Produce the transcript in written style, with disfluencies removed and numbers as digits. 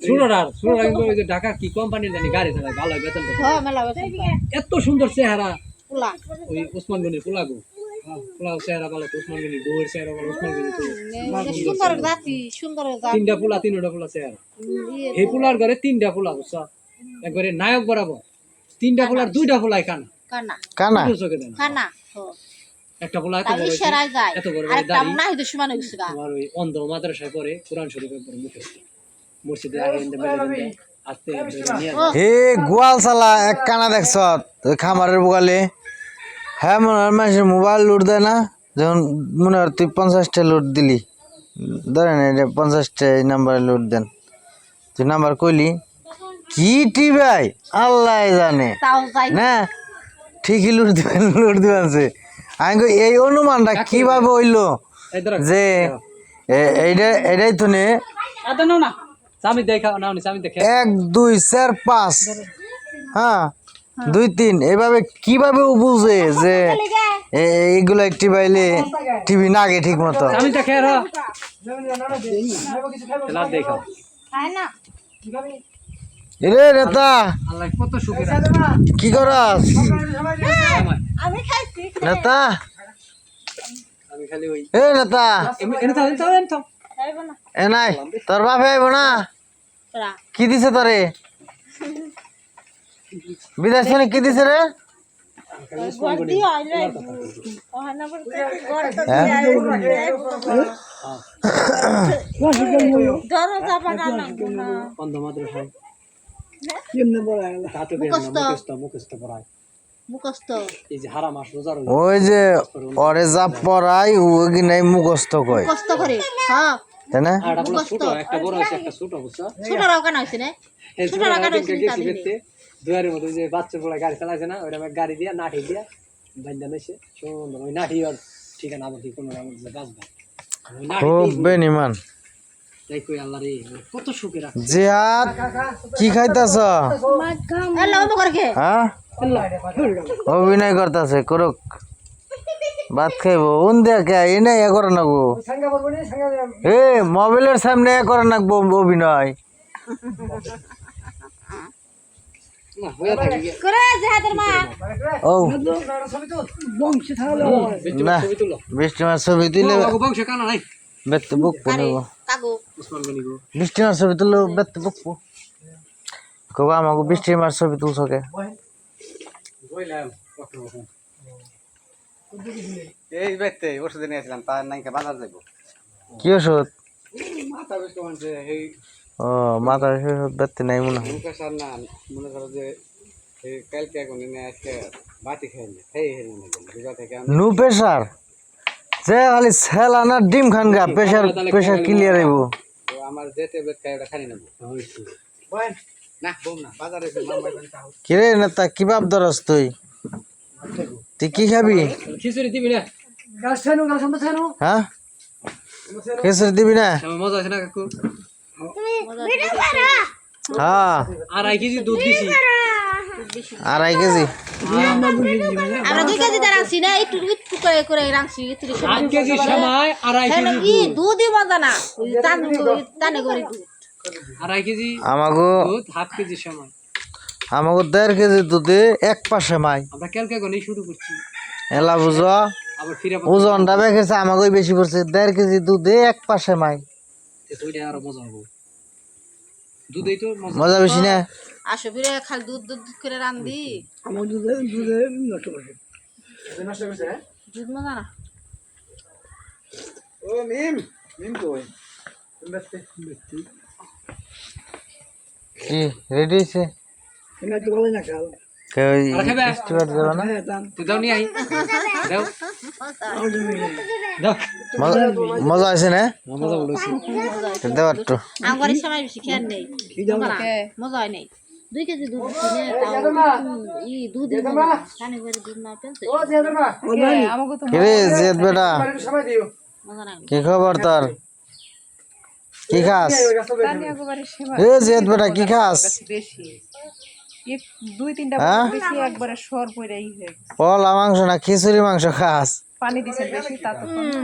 শুনো কিন্তু ওই যে ঢাকা কি কোম্পানির জানি গাড়ি চালায় ভালো বেতন দেয়। হ্যাঁ মেলা বেতন পায়। এত সুন্দর চেহারা পোলা ওই ওসমান গনির পোলাগো পোলাও চেহারা ভালো ওসমান গনির বউয়ের চেহারা ভালো ওসমান গনি তো সুন্দর জাতি সুন্দর জাতি তিনটা পোলা চেহারা এই পোলার ঘরে তিনটা পোলা বুঝছো একবারে নায়ক বরাবর তিনটা পোলার দুইটা পোলাই কানা কানা কানা দুটো চোখে দেয় না। কানা একটা পোলা এত তাই বড় হয়েছে, ইশারায় যায় এত বড় আরেকটা দাড়ি না হইতো সমান হইছে গা তোমার ওই অন্ধ মাদ্রাসায় পড়ে কোরআন শরীফ একবার মুখস্থ মসজিদে আগে এনে বেড়ে আস্তে নিয়ে হে গোয়াল সালা এক কানা দেখছ ওই খামারের বগালে হ্যাঁ মনে হয় মানুষের মোবাইল লুট দেয় না যখন মনে হয় তুই 50টা লুট দিলি ধরেন এটা 50টা এই নাম্বারে লুট দেন তুই নাম্বার কইলি কি টিভাই আল্লাহ জানে তাও যাই না ঠিকই লুট দিবেন সে আমি কই এই অনুমানটা কিভাবে হইলো এই ধরো যে এটাই তো নে আদা নাও না স্বামী দেখা নাও নি স্বামী দেখে 1 2 4 5 হ্যাঁ 2 3 এইভাবে কিভাবে ও বুঝে যে এইগুলো একটি বাইলে টিভি না আগে ঠিক মতো স্বামী দেখে আর তেলা দেখা খায় না রে নেতা আল্লাহ কত সুখের কি করস আমি খাইছি নেতা আমি খালি ওই এ নেতা এনে তো খাইব না এ নাই তোর বাপ আইব না তোরা কি দিছে তোরে বিদেশ থেকে কি দিছে রে গড় দি আইলে ওহানা বলতে গড় তো হ্যাঁ? ধরো চাপা গানা অন্ধ মাদ্রাসায় তা তো মুখস্থ পড়ায় মুখস্থ এই যে হারাম মাস রোজার ওই যে ওরে যা পড়াই ওই নাই মুখস্থ কয় মুখস্থ করে হ্যাঁ তাই না আর একটা ছোট একটা বড় আছে একটা ছোট বুঝছো ছোটরাও কেন হইছে না এই ছোটরা কেন ছোট হইছে গেছি দেখতে দুয়ারের মধ্যে যে বাচ্চা পোলা গাড়ি চালাইছে না ওইটা আমি গাড়ি দিয়া নাঠি দিয়া বান্ধা নইছে সুন্দর ওই নাঠি আর ঠিকানা আবার কি কোনো আমার যে বাঁচবা ওই নাঠি খুব বেনিমান তাই কই আল্লাহ রে কত সুখে রাখ জিহাদ কি খাইতাছ হ্যালো ওমো করে কে হ্যাঁ অভিনয় করতেছে করুক ভাত খাইব উন দেখে এনে এ করে নাকবো এ মোবাইলের সামনে এ করে নাকবো অভিনয় না হইয়া থাকে করে জাহাদের মা ও বংশে থাকলে না ছবি তুলো বৃষ্টি মাছ ছবি তুলে বংশে কানা নাই বেতে বুক নেব কাগো উসমান গনি গো বৃষ্টি মাছ ছবি তুলো বেতে বুক কবা আমাকে বৃষ্টি মাছ ছবি তুলছ কে বইলাম এই বেতে ওষুধ নিয়ে আসলাম তার নাকি বাজার যাবো কি ওষুধ মাথা বেশ কমানছে এই ও মাথা বেতে নাই মনে হয় মুখে সার না মনে করো যে এই কালকে এখন নিয়ে আজকে বাতি খেয়ে নি খেয়ে হেরে নিয়ে দুর্গা থেকে আমি নো প্রেসার যে খালি সেল আনা ডিম খান গা প্রেসার ক্লিয়ার হইব তো আমার যে ট্যাবলেট খাই ওটা খাই নেবো বল না বম না বাজারে এসে মাম বাইবেন তাও কিরে নেতা কি বাপ ধরস তুই তুই কি খাবি খিচুড়ি দিবি না গাছ ছানো গাছ আমরা ছানো হ্যাঁ কেসর দিবি না আমার মজা আছে না কাকু হ্যাঁ 2.5 কেজি দুধ দিছি 2.5 কেজি আমরা 2 কেজি দা রাখছি না একটু একটু করে রাখছি 8 কেজি সময় 2.5 হ্যাঁ কেজি ই দুধই মজা না ওই টানে করে দুধ 2.5 কেজি আমাগো দুধ 1/2 কেজি সময় আমাগো 1.5 কেজি দুধে এক পাশে মাই আমরা কালকে গনি শুরু করছি এলা বুঝো আবার ফিরে ওজনটা বেখেছে আমাগোই বেশি পড়ছে 1.5 কেজি দুধে এক পাশে মাই ওইটা আরো মজা হবে দুধই তো মজা বেশি না আসো ফিরে খালি দুধ দুধ করে রান্ধি আমার দুধে নষ্ট করে নষ্ট করছে হ্যাঁ দুধ মজা না ও মিম মিম কই কি রেডি হইছে এমনি তো বলে না খাও কই আর খাবে? স্টিবার দেব না তুই দাও নি আই দাও দাও মজা আছে না মজা বলেছি দেব একটু আমার সময় বেশি খেয়াল নেই মজা না মজা হয় নাই 2 কেজি দুধ কিনে ই দুধ টানে করে দুধ না পেনছে কিরে জেদ বেটা মজা না কি খবর তোর কি খাস এ জেদ বেটা কি খাস হ্যাঁ পলা মাংস না খিচুড়ি মাংস খাস পানি দিছেন বেশি তা তো